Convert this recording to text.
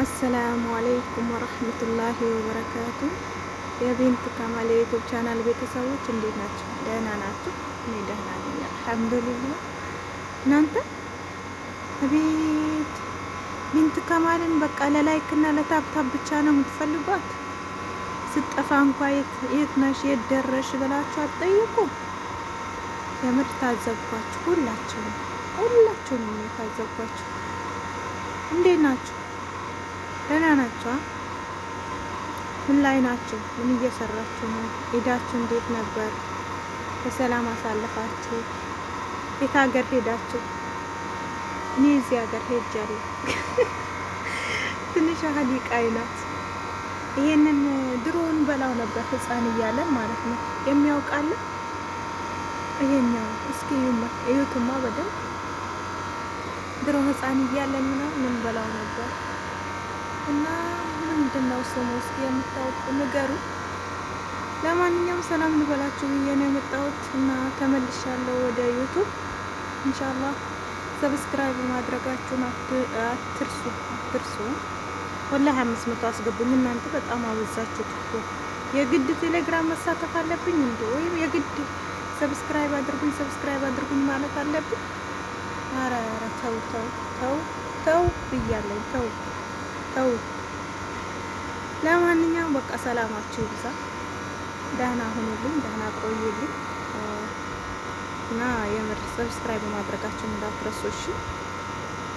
አሰላሙ አለይኩም ወረህመቱላሂ ወበረካቱ። የቢንት ከማል የዩቱብ ቻናል ቤተሰቦች እንዴት ናቸው? ደህና ናቸው? እኔ ደህና ነኝ አልሐምዱሊላህ። እናንተ አቤት ቢንት ከማልን በቃ ለላይክ እና ለታብታብ ብቻ ነው የምትፈልጓት። ስጠፋ እንኳ የት ነሽ የት ደረሽ ብላችሁ አትጠይቁ። የምር ታዘብኳችሁ። ሁላችሁንም የታዘብኳችሁ። እንዴት ናችሁ? ደህና ናችሁ? ምን ላይ ናችሁ? ምን እየሰራችሁ ነው? ሄዳችሁ እንዴት ነበር? በሰላም አሳልፋችሁ? የት ሀገር ሄዳችሁ? እኔ እዚህ ሀገር ሄጃለሁ። ትንሽ ሀዲቃይ ናት። ይሄንን ድሮውን በላው ነበር ህፃን እያለን ማለት ነው። የሚያውቃለን ይሄኛው እስኪ እዩትማ በደንብ ድሮ ህፃን እያለን ምን በላው ነበር እና ምንድነው ስሙ እስኪ የምታውቁ ንገሩ። ለማንኛውም ሰላም ልበላችሁ ብዬ ነው የመጣሁት እና ተመልሻለሁ ወደ ዩቱብ። ኢንሻአላህ ሰብስክራይብ ማድረጋችሁን አትርሱ። ወላሂ 500 አስገቡኝ። እናንተ በጣም አበዛችሁት እኮ። የግድ ቴሌግራም መሳተፍ አለብኝ እንዴ? ወይም የግድ ሰብስክራይብ አድርጉኝ ማለት አለብኝ? ኧረ ተው ብያለሁ። ተው። ለማንኛውም በቃ ሰላማችሁ ይብዛ። ደህና ሁኑልኝ፣ ደህና ቆዩልኝ እና የምር ሰብስክራይብ ማድረጋችሁን እንዳትረሱ እሺ።